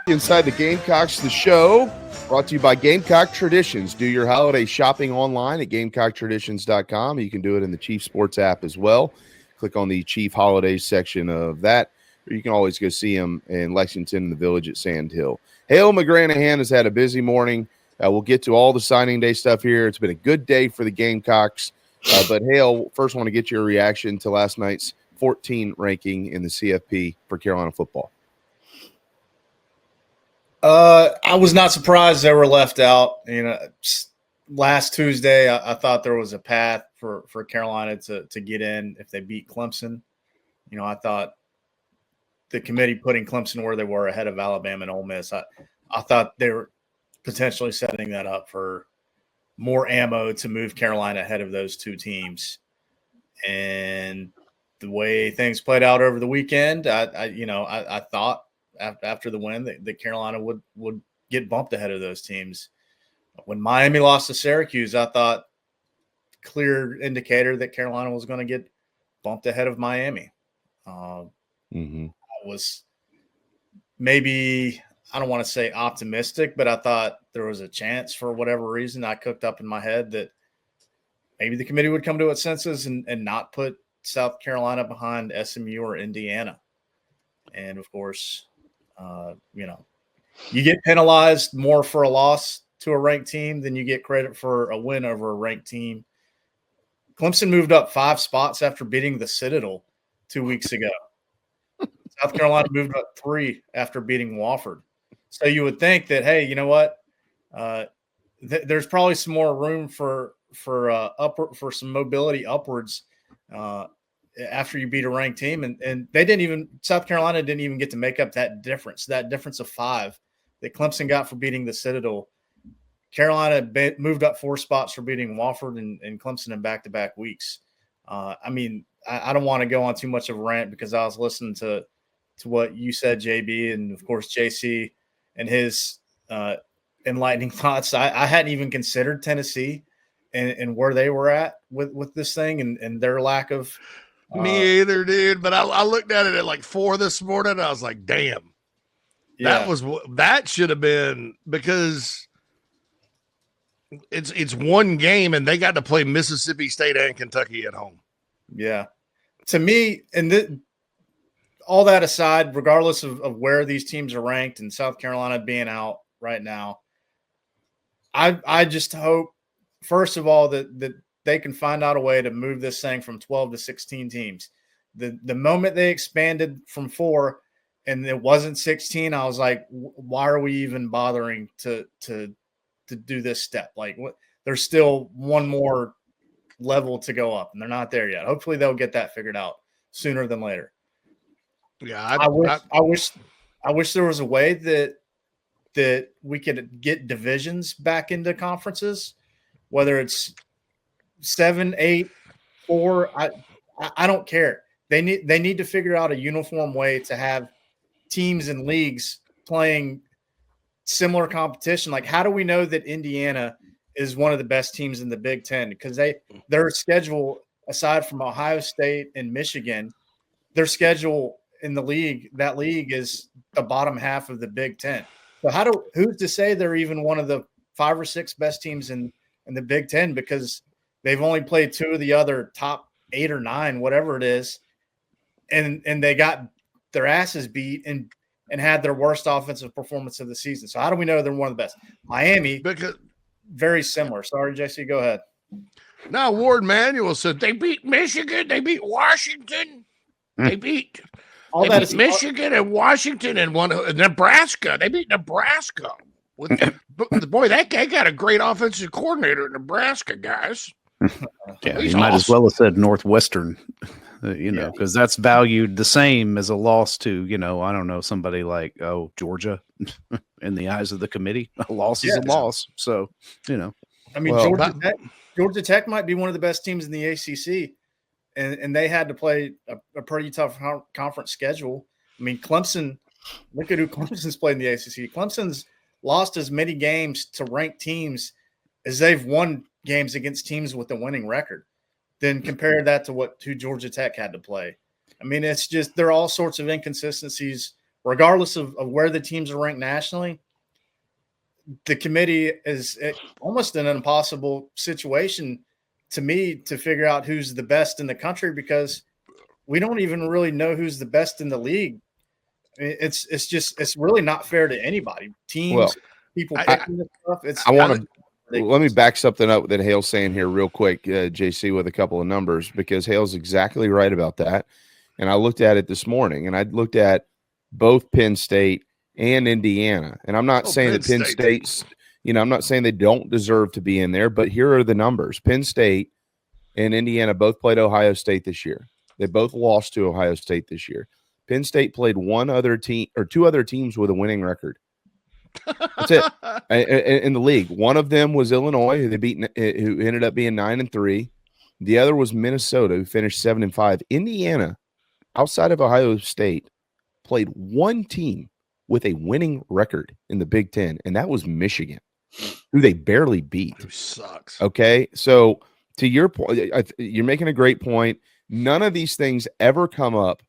Inside the Gamecocks, the show brought to you by Gamecock Traditions. Do your holiday shopping online at GamecockTraditions.com. You can do it in the Chief Sports app as well. Click on the Chief Holidays section of that, or you can always go see them in Lexington and the Village at Sand Hill. Hale McGranahan has had a busy morning. We'll get to all the signing day stuff here. It's been a good day for the Gamecocks. But Hale, first want to get your reaction to last night's 14 ranking in the CFP for Carolina football. I was not surprised they were left out. Last Tuesday, I thought there was a path for Carolina to get in if they beat Clemson. I thought the committee putting Clemson where they were ahead of Alabama and Ole Miss, I thought they were potentially setting that up for more ammo to move Carolina ahead of those two teams. And the way things played out over the weekend, I thought after the win that Carolina would get bumped ahead of those teams. When Miami lost to Syracuse, I thought clear indicator that Carolina was going to get bumped ahead of Miami. I was maybe, I don't want to say optimistic, but I thought there was a chance for whatever reason I cooked up in my head that maybe the committee would come to its senses and not put South Carolina behind SMU or Indiana. And of course, you get penalized more for a loss to a ranked team than you get credit for a win over a ranked team. Clemson moved up 5 spots after beating the Citadel 2 weeks ago. South Carolina moved up 3 after beating Wofford. So you would think that, hey, you know what? There's probably some more room for some mobility upwards after you beat a ranked team. And South Carolina didn't even get to make up that difference of 5 that Clemson got for beating the Citadel. Carolina moved up 4 spots for beating Wofford and Clemson in back-to-back weeks. I don't want to go on too much of a rant because I was listening to what you said, JB, and of course JC and his enlightening thoughts. I hadn't even considered Tennessee and where they were at with this thing and their lack of me either, dude. But I looked at it at like 4 this morning. And I was like, damn, that should have been, because it's one game and they got to play Mississippi State and Kentucky at home. Yeah. To me, and all that aside, regardless of where these teams are ranked and South Carolina being out right now, I just hope, first of all, that they can find out a way to move this thing from 12 to 16 teams. The moment they expanded from 4 and it wasn't 16, I was like, why are we even bothering to do this step? Like, what? There's still one more level to go up, and they're not there yet. Hopefully they'll get that figured out sooner than later. Yeah, I wish there was a way that we could get divisions back into conferences, whether it's 7, 8, 4. I don't care. They need to figure out a uniform way to have teams and leagues playing similar competition. Like, how do we know that Indiana is one of the best teams in the Big Ten? Because their schedule, aside from Ohio State and Michigan, their schedule in the league, that league is the bottom half of the Big Ten. So who's to say they're even one of the 5 or 6 best teams in the Big Ten, because they've only played 2 of the other top 8 or 9, whatever it is, and they got their asses beat and had their worst offensive performance of the season. So how do we know they're one of the best? Miami, because very similar. Sorry, JC, go ahead. Now, Ward Manuel said they beat Michigan, they beat Washington, they beat Michigan and Washington and Nebraska. They beat Nebraska. Boy, that guy got a great offensive coordinator at Nebraska, guys. Yeah, he might as well have said Northwestern, because that's valued the same as a loss to, I don't know, somebody like, Georgia in the eyes of the committee. A loss is a loss. So, I mean, Georgia Tech might be one of the best teams in the ACC, and they had to play a pretty tough conference schedule. I mean, Clemson, look at who Clemson's played in the ACC. Clemson's lost as many games to ranked teams as they've won games against teams with a winning record. Then compare that to who Georgia Tech had to play. I mean, it's just, there are all sorts of inconsistencies regardless of where the teams are ranked nationally, the committee is almost in an impossible situation to me to figure out who's the best in the country, because we don't even really know who's the best in the league. It's really not fair to anybody. Teams, people picking this stuff. Let me back something up that Hale's saying here real quick, JC, with a couple of numbers, because Hale's exactly right about that. And I looked at it this morning, and I looked at both Penn State and Indiana. And I'm not saying that Penn State's, I'm not saying they don't deserve to be in there, but here are the numbers. Penn State and Indiana both played Ohio State this year. They both lost to Ohio State this year. Penn State played one other team or two other teams with a winning record. That's it. In the league. One of them was Illinois, who ended up being 9-3. The other was Minnesota, who finished 7-5. Indiana, outside of Ohio State, played one team with a winning record in the Big Ten, and that was Michigan, who they barely beat. Who sucks. Okay, so to your point, you're making a great point. None of these things ever come up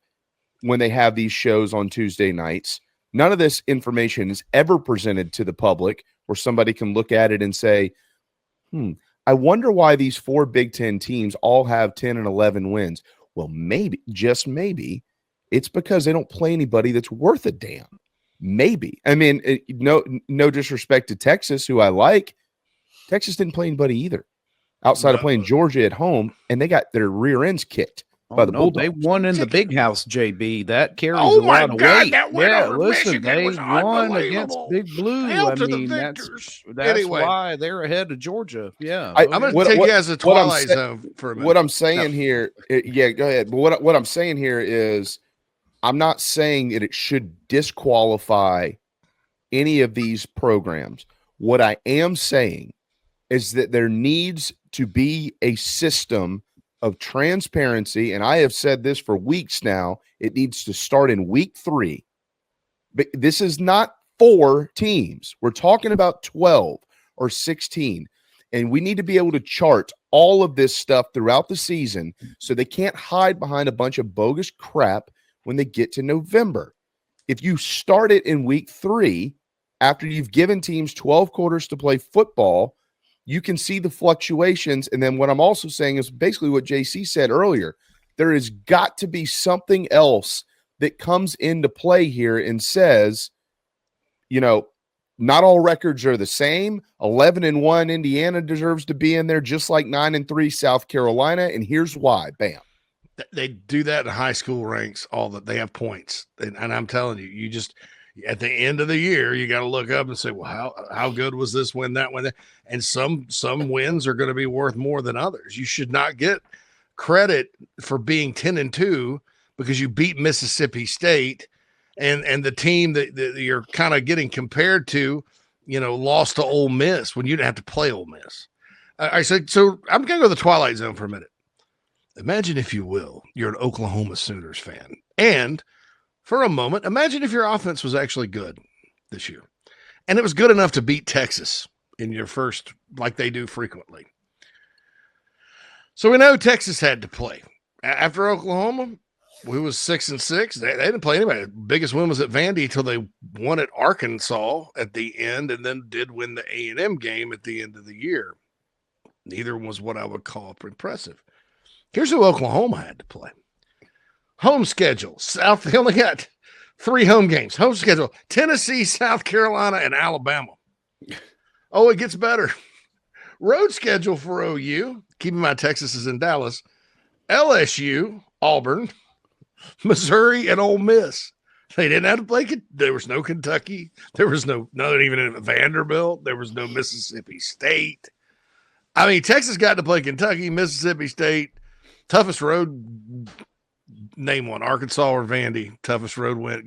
when they have these shows on Tuesday nights. None of this information is ever presented to the public where somebody can look at it and say, I wonder why these 4 Big Ten teams all have 10 and 11 wins. Well, maybe, just maybe, it's because they don't play anybody that's worth a damn. Maybe. I mean, no disrespect to Texas, who I like. Texas didn't play anybody either, outside of playing Georgia at home, and they got their rear ends kicked by the Bulldogs. They won in the big house, JB. That carries a lot of weight. Listen, they won against Big Blue. I mean, that's anyway, why they're ahead of Georgia. Yeah, I'm going to take you as a Twilight Zone for a minute. What I'm saying here, go ahead. But what I'm saying here is, I'm not saying that it should disqualify any of these programs. What I am saying is that there needs to be a system of transparency, and I have said this for weeks now. It needs to start in week 3. But this is not 4 teams. We're talking about 12 or 16, and we need to be able to chart all of this stuff throughout the season so they can't hide behind a bunch of bogus crap when they get to November. If you start it in week 3, after you've given teams 12 quarters to play football, you can see the fluctuations. And then what I'm also saying is basically what JC said earlier. There has got to be something else that comes into play here and says, not all records are the same. 11-1 Indiana deserves to be in there, just like 9-3 South Carolina. And here's why. Bam. They do that in high school ranks. They have points, and I'm telling you, you just at the end of the year, you got to look up and say, well, how good was this win, that win, and some wins are going to be worth more than others. You should not get credit for being 10-2 because you beat Mississippi State, and the team that you're kind of getting compared to, lost to Ole Miss when you didn't have to play Ole Miss. I said, so I'm going to go to the Twilight Zone for a minute. Imagine, if you will, you're an Oklahoma Sooners fan. And for a moment, imagine if your offense was actually good this year. And it was good enough to beat Texas in your first, like they do frequently. So we know Texas had to play. After Oklahoma, we was 6-6. They didn't play anybody. The biggest win was at Vandy until they won at Arkansas at the end, and then did win the A&M game at the end of the year. Neither was what I would call impressive. Here's who Oklahoma had to play. Home schedule. They only got 3 home games. Home schedule. Tennessee, South Carolina, and Alabama. Oh, it gets better. Road schedule for OU. Keep in mind, Texas is in Dallas. LSU, Auburn, Missouri, and Ole Miss. They didn't have to play. There was no Kentucky. There was not even Vanderbilt. There was no Mississippi State. I mean, Texas got to play Kentucky, Mississippi State. Toughest road, name one, Arkansas or Vandy. Toughest road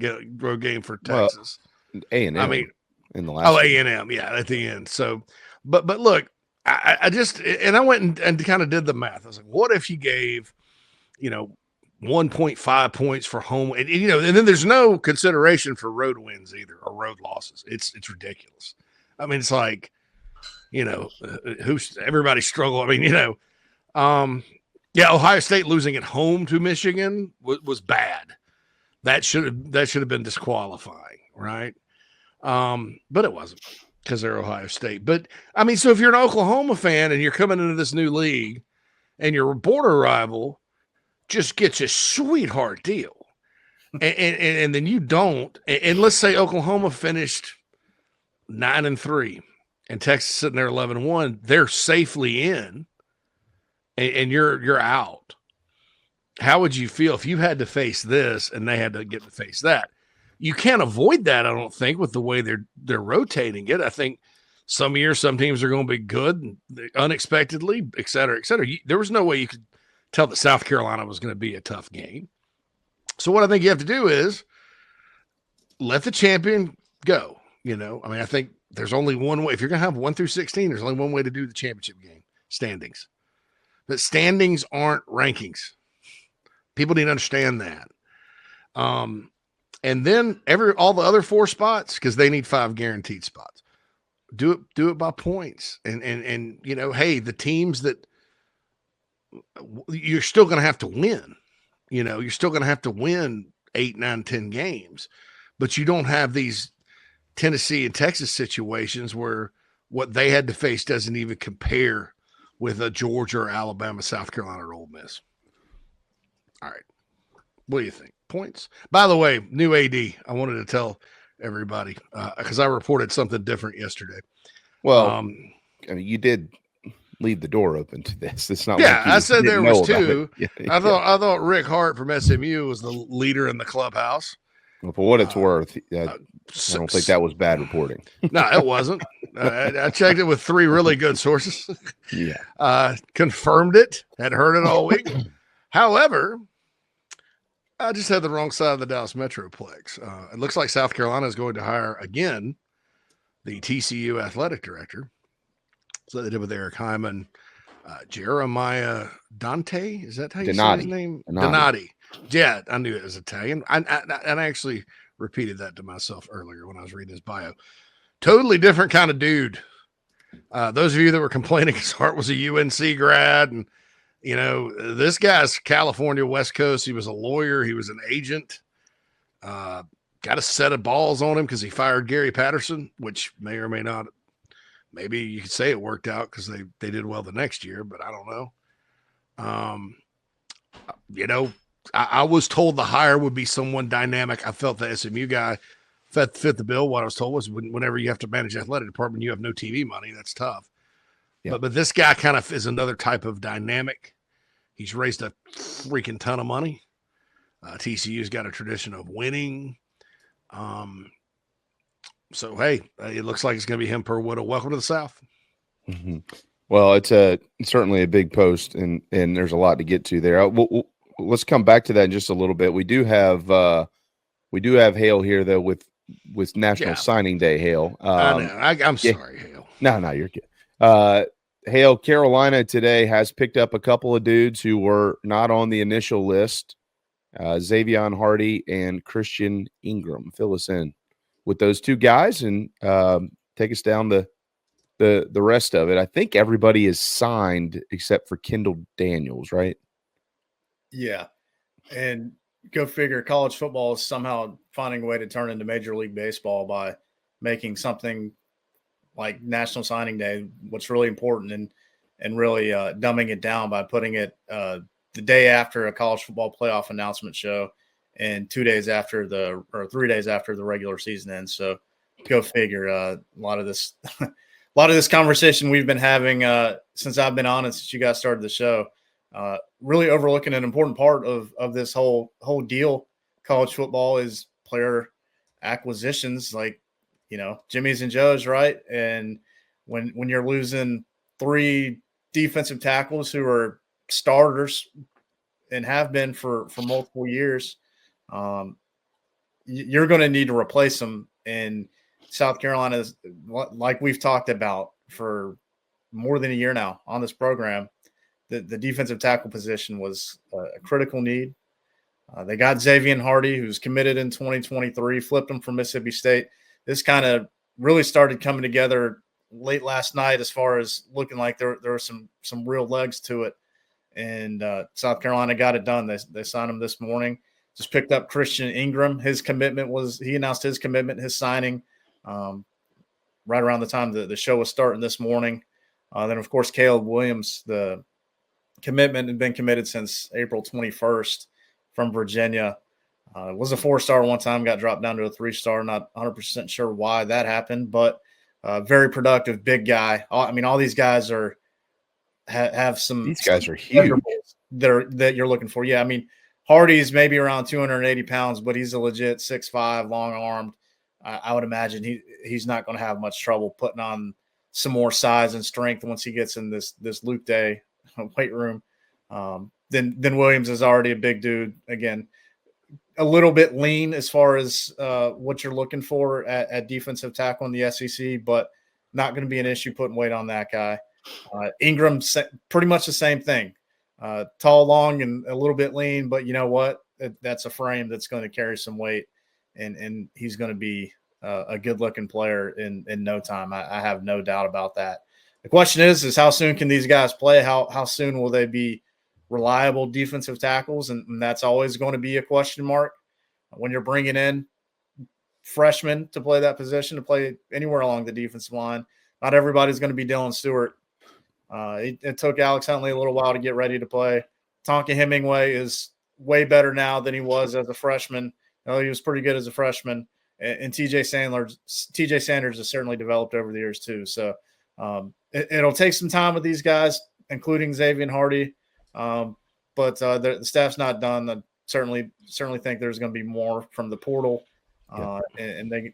game for Texas. A&M. I mean, in the last A&M, yeah, at the end. So, but look, I went and kind of did the math. I was like, what if you gave, 1.5 points for home, and then there's no consideration for road wins either or road losses. It's ridiculous. I mean, it's like, everybody struggle. I mean, Ohio State losing at home to Michigan was bad. That should have been disqualifying, right? But it wasn't because they're Ohio State. But I mean, so if you're an Oklahoma fan and you're coming into this new league and your border rival just gets a sweetheart deal, and then you don't, and let's say Oklahoma finished 9-3 and Texas sitting there 11-1, they're safely in, and you're out. How would you feel if you had to face this and they had to get to face that? You can't avoid that, I don't think, with the way they're rotating it. I think some years, some teams are going to be good unexpectedly, et cetera, et cetera. There was no way you could tell that South Carolina was going to be a tough game. So what I think you have to do is let the champion go. I mean, I think there's only one way. If you're going to have 1 through 16, there's only one way to do the championship game, standings. But standings aren't rankings. People need to understand that. And then all the other 4 spots, because they need 5 guaranteed spots. Do it by points. And hey, the teams that you're still going to have to win. You're still going to have to win 8, 9, 10 games, but you don't have these Tennessee and Texas situations where what they had to face doesn't even compare with a Georgia or Alabama, South Carolina, or Ole Miss. All right. What do you think? Points? By the way, new AD, I wanted to tell everybody because I reported something different yesterday. Well, I mean, you did leave the door open to this. It's not. Yeah, like you I said there was 2. Yeah, I thought Rick Hart from SMU was the leader in the clubhouse. Well, for what it's worth, I don't think that was bad reporting. No, it wasn't. I checked it with 3 really good sources. Yeah, confirmed it. Had heard it all week. However, I just had the wrong side of the Dallas Metroplex. It looks like South Carolina is going to hire again the TCU athletic director. So they did with Eric Hyman, Jeremiah Dante. Is that how you say his name? Donati. Yeah, I knew it was Italian. I actually repeated that to myself earlier when I was reading his bio. Totally different kind of dude. Those of you that were complaining his heart was a UNC grad, and this guy's California West Coast. He was a lawyer. He was an agent. Got a set of balls on him because he fired Gary Patterson, which may or may not. Maybe you could say it worked out because they did well the next year, but I don't know. I was told the hire would be someone dynamic. I felt the SMU guy fit the bill. What I was told was whenever you have to manage the athletic department, you have no TV money. That's tough. Yeah. But this guy kind of is another type of dynamic. He's raised a freaking ton of money. TCU's got a tradition of winning. So, hey, it looks like it's going to be him per widow. Welcome to the South. Mm-hmm. Well, it's certainly a big post, and there's a lot to get to there. Let's come back to that in just a little bit. We do have Hale here though with National Signing Day. Hale, I know. I'm sorry, Hale. No, you're good. Hale, Carolina today has picked up a couple of dudes who were not on the initial list. Zavion Hardy and Christian Ingram. Fill us in with those 2 guys and take us down the rest of it. I think everybody is signed except for Kendall Daniels, right? Yeah. And go figure, college football is somehow finding a way to turn into Major League Baseball by making something like National Signing Day what's really important and really dumbing it down by putting it the day after a college football playoff announcement show and 3 days after the regular season ends. So go figure. A lot of this conversation we've been having since I've been on and since you guys started the show, really overlooking an important part of this whole deal. College football is player acquisitions, like, Jimmy's and Joe's, right? And when you're losing 3 defensive tackles who are starters and have been for multiple years, you're going to need to replace them. And South Carolina, like we've talked about for more than a year now on this program, the defensive tackle position was a critical need. They got Zavion Hardy, who's committed in 2023, flipped him from Mississippi State. This kind of really started coming together late last night as far as looking like there were some real legs to it. And South Carolina got it done. They signed him this morning. just picked up Christian Ingram. He announced his commitment, his signing, right around the time the show was starting this morning. Then, of course, Caleb Williams, the commitment had been committed since April 21st from Virginia. Was a 4-star one time, got dropped down to a 3-star. Not 100% sure why that happened, but very productive, big guy. I mean, all these guys have some. These guys are huge. That you're looking for. Yeah, I mean, Hardy's maybe around 280 pounds, but he's a legit 6'5", long-armed. I would imagine he's not going to have much trouble putting on some more size and strength once he gets in this Luke Day weight room. Then Williams is already a big dude. Again, a little bit lean as far as what you're looking for at defensive tackle in the SEC, but not going to be an issue putting weight on that guy. Ingram, pretty much the same thing. Tall, long, and a little bit lean, but you know what? That's a frame that's going to carry some weight, and he's going to be a good-looking player in no time. I have no doubt about that. The question is how soon can these guys play? How soon will they be reliable defensive tackles? And that's always going to be a question mark when you're bringing in freshmen to play that position, to play anywhere along the defensive line. Not everybody's going to be Dylan Stewart. It took Alex Huntley a little while to get ready to play. Tonka Hemingway is way better now than he was as a freshman. He was pretty good as a freshman. And TJ Sanders has certainly developed over the years too. So it'll take some time with these guys, including Zavion Hardy. But the staff's not done. I certainly think there's going to be more from the portal. And they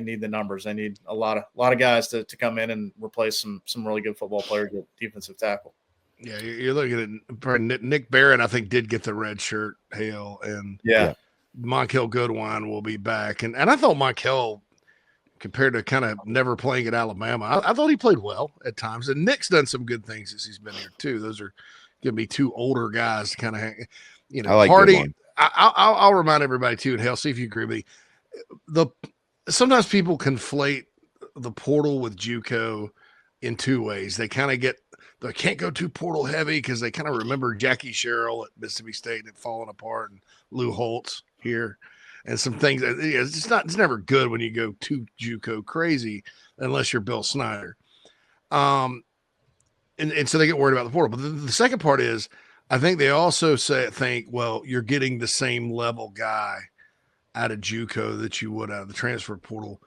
need the numbers. They need a lot of guys to come in and replace some really good football players at defensive tackle. Yeah, you're looking at Nick Barrett. I think did get the red shirt, Hale, and Monkel Goodwine will be back. And I thought Monkel, compared to kind of never playing at Alabama, I thought he played well at times. And Nick's done some good things since he's been here too. Those are going to be two older guys to kind of hang. I like Hardy. I'll remind everybody too, and Hale, see if you agree with me. Sometimes people conflate the portal with JUCO in two ways. They can't go too portal heavy because they kind of remember Jackie Sherrill at Mississippi State and falling apart, and Lou Holtz here, and some things. It's never good when you go too JUCO crazy unless you're Bill Snyder. And so they get worried about the portal. But the second part is, I think they also think, well, you're getting the same level guy out of JUCO that you would out of the transfer portal.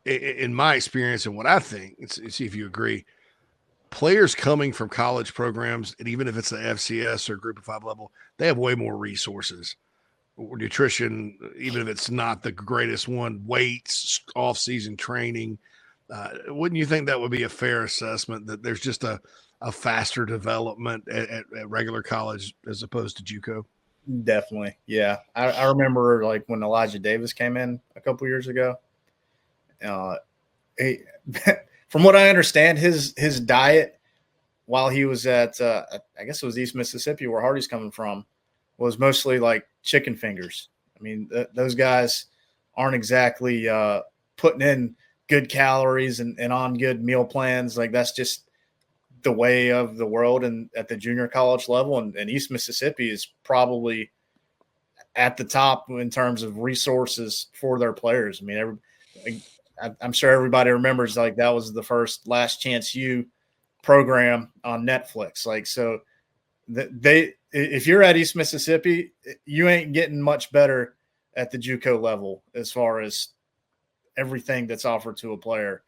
In my experience and what I think, see if you agree, players coming from college programs, and even if it's the FCS or Group of 5 level, they have way more resources. Or nutrition, even if it's not the greatest one, weights, off-season training. Wouldn't you think that would be a fair assessment, that there's just a faster development at regular college as opposed to JUCO? Definitely. Yeah. I remember like when Elijah Davis came in a couple years ago, from what I understand, his diet while he was at, I guess it was East Mississippi where Hardy's coming from, was mostly like chicken fingers. I mean, those guys aren't exactly putting in good calories and on good meal plans. Like that's just the way of the world and at the junior college level. And East Mississippi is probably at the top in terms of resources for their players. I mean, I'm sure everybody remembers like that was the first Last Chance U program on Netflix. Like, so if you're at East Mississippi, you ain't getting much better at the JUCO level as far as everything that's offered to a player.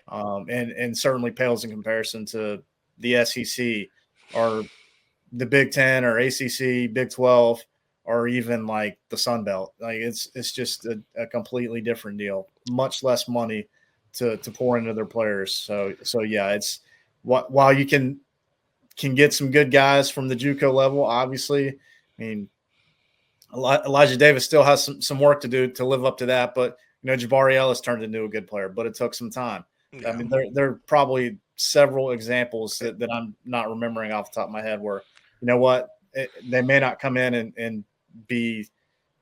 And certainly pales in comparison to the SEC or the Big 10 or ACC, Big 12, or even like the Sun Belt. Like it's just a completely different deal. Much less money to pour into their players. So yeah, it's while you can get some good guys from the JUCO level, obviously. I mean, Elijah Davis still has some work to do to live up to that, but Jabari Ellis turned into a good player, but it took some time. Yeah. I mean, there are probably several examples that I'm not remembering off the top of my head where, they may not come in and be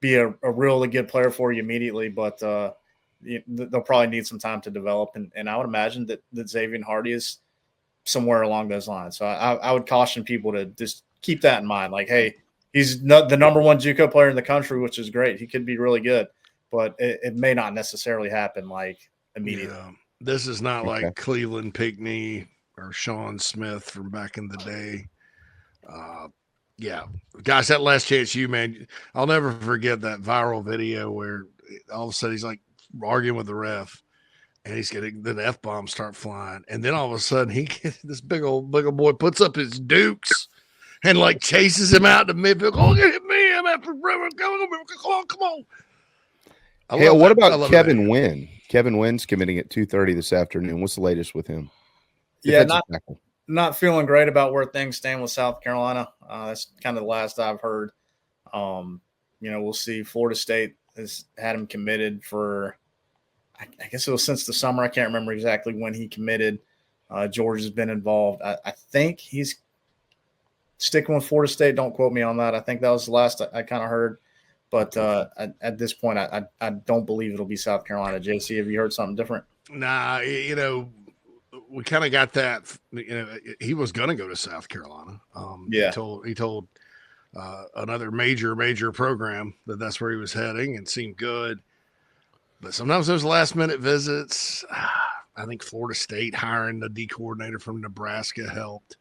a really good player for you immediately, but they'll probably need some time to develop. And I would imagine that Zavion Hardy is somewhere along those lines. So I would caution people to just keep that in mind. Like, hey, he's not the number one JUCO player in the country, which is great. He could be really good, but it may not necessarily happen like immediately. Yeah. This is not like Cleveland Pinckney or Sean Smith from back in the day. Yeah, guys, that Last Chance U, man, I'll never forget that viral video where all of a sudden he's like arguing with the ref, and he's getting the F-bombs start flying, and then all of a sudden this big old boy puts up his dukes and like chases him out to midfield. Oh, hit me! I'm after forever. Come on! Hey, what about Kevin Wynn? Kevin Wynn's committing at 2:30 this afternoon. What's the latest with him? Yeah, not feeling great about where things stand with South Carolina. That's kind of the last I've heard. We'll see. Florida State has had him committed for, I guess it was since the summer. I can't remember exactly when he committed. Georgia's been involved. I think he's sticking with Florida State. Don't quote me on that. I think that was the last I kind of heard. But at this point, I don't believe it'll be South Carolina. JC, have you heard something different? Nah, we kind of got that. He was going to go to South Carolina. He told another major program that's where he was heading, and seemed good. But sometimes those last minute visits, I think Florida State hiring the D coordinator from Nebraska helped.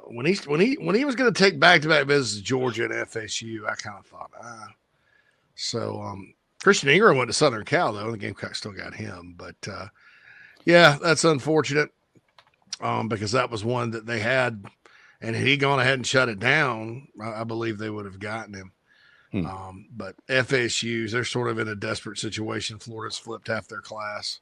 When he was going to take back-to-back visits to Georgia and FSU, I kind of thought, So Christian Ingram went to Southern Cal, though. The Gamecocks still got him. But, yeah, that's unfortunate because that was one that they had. And had he gone ahead and shut it down, I believe they would have gotten him. But FSU's, they're sort of in a desperate situation. Florida's flipped half their class.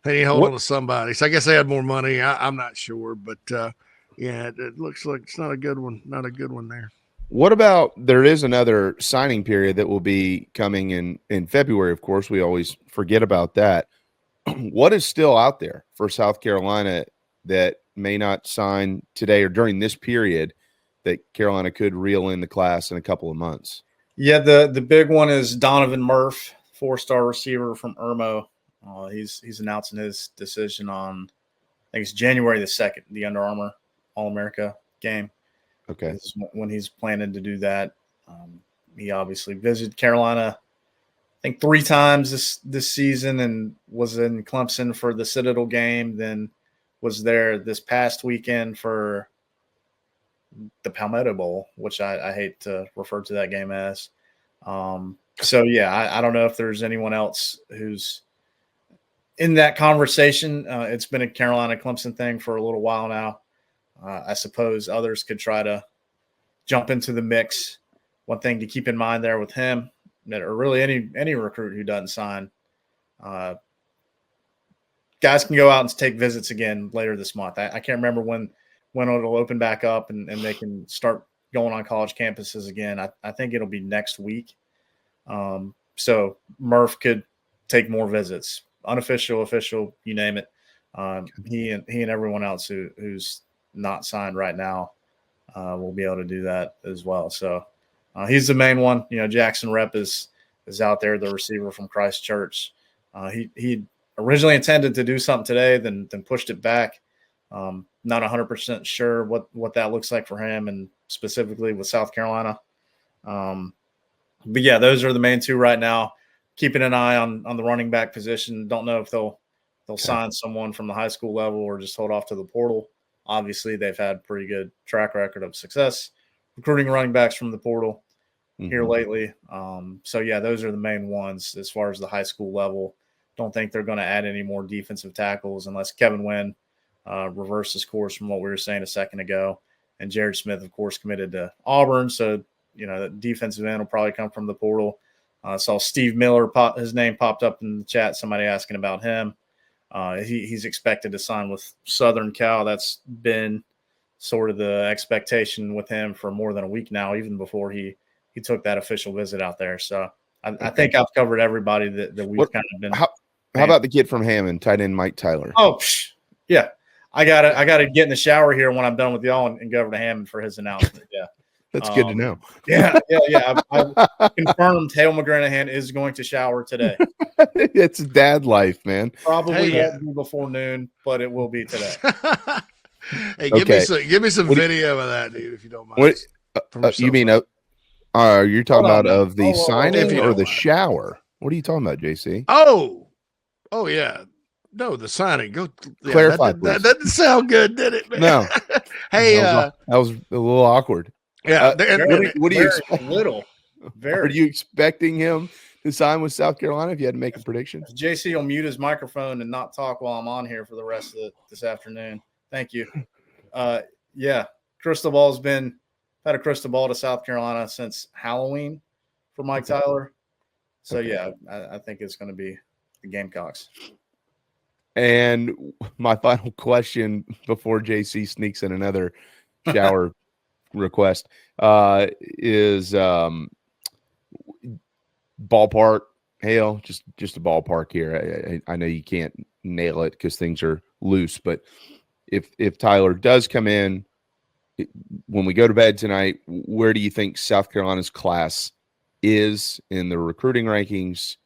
They need to hold on to somebody. So I guess they had more money. I'm not sure. But, yeah, it looks like it's not a good one. Not a good one there. What about there is another signing period that will be coming in February, of course. We always forget about that. What is still out there for South Carolina that may not sign today or during this period that Carolina could reel in the class in a couple of months? Yeah, the big one is Donovan Murph, 4-star receiver from Irmo. He's announcing his decision on, I think it's January the 2nd, the Under Armour All-America game. Okay. This is when he's planning to do that. He obviously visited Carolina, I think 3 times this season, and was in Clemson for the Citadel game, then was there this past weekend for the Palmetto Bowl, which I hate to refer to that game as. So, yeah, I don't know if there's anyone else who's in that conversation. It's been a Carolina-Clemson thing for a little while now. I suppose others could try to jump into the mix. One thing to keep in mind there with him, or really any recruit who doesn't sign, guys can go out and take visits again later this month. I can't remember when it'll open back up and they can start going on college campuses again. I think it'll be next week. So Murph could take more visits, unofficial, official, you name it. He and everyone else who's not signed right now will be able to do that as well. So he's the main one. Jackson Rep is out there, the receiver from Christchurch. He originally intended to do something today, then pushed it back. Not 100% sure what that looks like for him, and specifically with South Carolina. But yeah, those are the main 2 right now. Keeping an eye on the running back position. Don't know if they'll sign someone from the high school level or just hold off to the portal. Obviously, they've had pretty good track record of success recruiting running backs from the portal here lately. So, yeah, those are the main ones as far as the high school level. Don't think they're going to add any more defensive tackles unless Kevin Wynn reverses course from what we were saying a second ago. And Jared Smith, of course, committed to Auburn. So, the defensive end will probably come from the portal. Saw Steve Miller, his name popped up in the chat, somebody asking about him. He's expected to sign with Southern Cal. That's been sort of the expectation with him for more than a week now, even before he took that official visit out there. So I think I've covered everybody that we've kind of been. How about the kid from Hammond, tight end Mike Tyler? Oh, yeah. I gotta get in the shower here when I'm done with y'all and go over to Hammond for his announcement. Yeah. That's good to know. Yeah. I've confirmed Hale McGranahan is going to shower today. It's dad life, man. Probably won't be before noon, but it will be today. Hey, Okay. give me some What do video of that, dude, if you don't mind. What you mean? You're talking about of the signing If you or don't the mind. shower? What are you talking about, JC? Oh yeah. No, the signing. Go Clarify, that please. didn't sound good, did it, man? No. Hey, that was a little awkward. yeah. What do you Very expect? little. Very. Are you expecting him to sign with South Carolina if you had to make a prediction? JC will mute his microphone and not talk while I'm on here for the rest of this afternoon. Thank you. Yeah, crystal ball's had a crystal ball to South Carolina since Halloween for Mike Tyler. So yeah, I think it's going to be the Gamecocks. And my final question before JC sneaks in another shower request is ballpark. Hale, just a ballpark here. I know you can't nail it because things are loose, but if Tyler does come in when we go to bed tonight, where do you think South Carolina's class is in the recruiting rankings?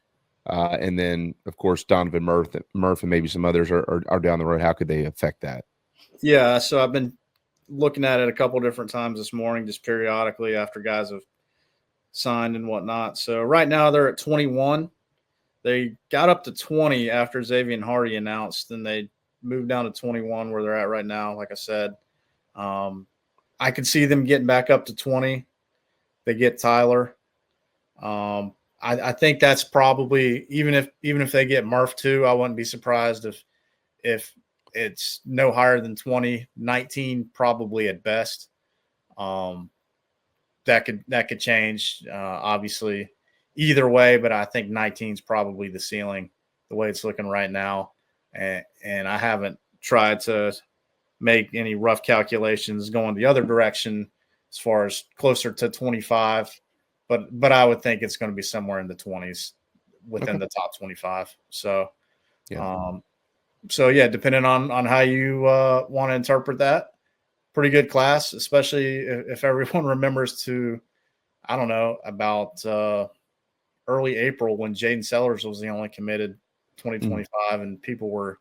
And then, of course, Donovan Murph and maybe some others are down the road. How could they affect that? Yeah, so I've been looking at it a couple different times this morning, just periodically after guys have signed and whatnot. So right now they're at 21. They got up to 20 after Zavion Hardy announced, and they moved down to 21 where they're at right now. Like I said, I could see them getting back up to 20. They get Tyler. I think that's probably even if they get Murph too, I wouldn't be surprised if it's no higher than 20, 19 probably at best. That could change obviously either way, but I think 19 is probably the ceiling the way it's looking right now. And I haven't tried to make any rough calculations going the other direction as far as closer to 25. But I would think it's going to be somewhere in the 20s within the top 25. So, yeah. Depending on how you want to interpret that, pretty good class, especially if everyone remembers to, I don't know, about early April when Jaden Sellers was the only committed 2025 and people were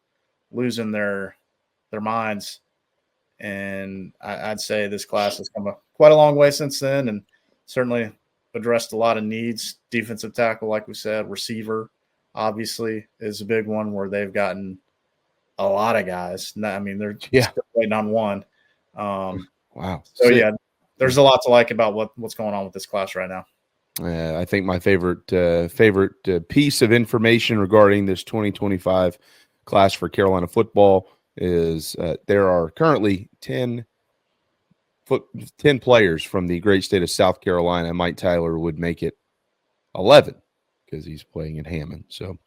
losing their minds. And I'd say this class has come quite a long way since then, and certainly addressed a lot of needs. Defensive tackle, like we said, receiver obviously is a big one where they've gotten a lot of guys. I mean, they're still waiting on one. Wow. So yeah, there's a lot to like about what's going on with this class right now. I think my favorite piece of information regarding this 2025 class for Carolina football is there are currently 10 players from the great state of South Carolina. Mike Tyler would make it 11 because he's playing in Hammond. So,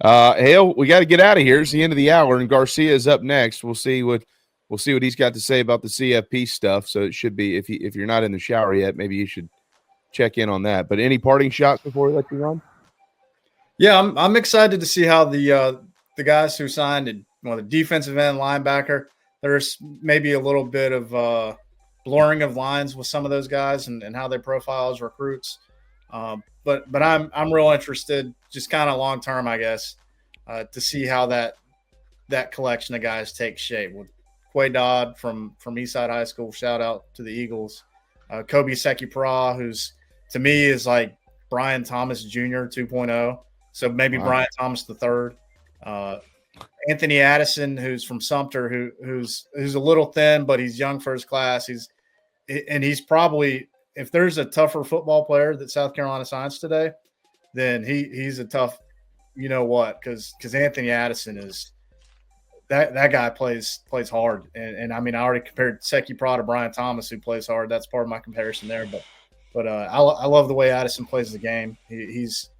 Hale, we got to get out of here. It's the end of the hour, and Garcia is up next. We'll see what he's got to say about the CFP stuff. So it should be, if you're not in the shower yet, maybe you should check in on that. But any parting shots before we let you run? Yeah, I'm excited to see how the guys who signed the defensive end linebacker. There's maybe a little bit of blurring of lines with some of those guys and how they profile as recruits. But I'm real interested, just kind of long term, I guess, to see how that collection of guys takes shape. With Quay Dodd from Eastside High School, shout out to the Eagles. Kobe Sekipra, who's to me is like Brian Thomas Jr. 2.0. So maybe Brian Thomas III. Anthony Addison, who's from Sumter, who's a little thin, but he's young for his class. He's probably, if there's a tougher football player that South Carolina signs today, then he's a tough, you know what, because Anthony Addison is that guy plays hard. And I mean, I already compared Sekipra to Brian Thomas, who plays hard. That's part of my comparison there. But I love the way Addison plays the game. He's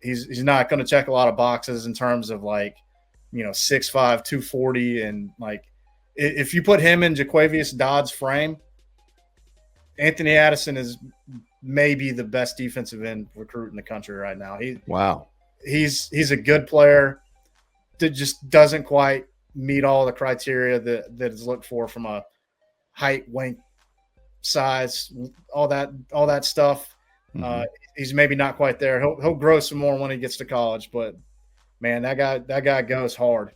not going to check a lot of boxes in terms of 6'5", 240, and if you put him in Jaquavius Dodd's frame, Anthony Addison is maybe the best defensive end recruit in the country right now. He's a good player that just doesn't quite meet all the criteria that is looked for from a height, length, size, all that stuff. Mm-hmm. He's maybe not quite there. He'll grow some more when he gets to college, but man, that guy goes hard.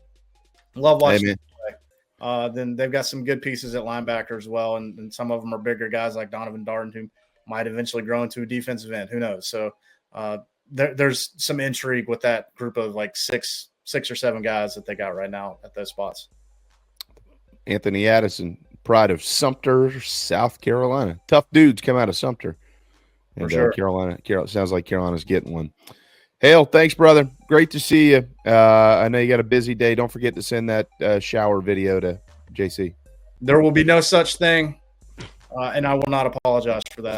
Love watching him play. then they've got some good pieces at linebacker as well, and some of them are bigger guys like Donovan Darden, who might eventually grow into a defensive end. Who knows? So there's some intrigue with that group of like six or seven guys that they got right now at those spots. Anthony Addison, pride of Sumter, South Carolina. Tough dudes come out of Sumter. And For sure. Carolina sounds like Carolina's getting one. Hale, thanks, brother. Great to see you. I know you got a busy day. Don't forget to send that shower video to JC. There will be no such thing, and I will not apologize for that.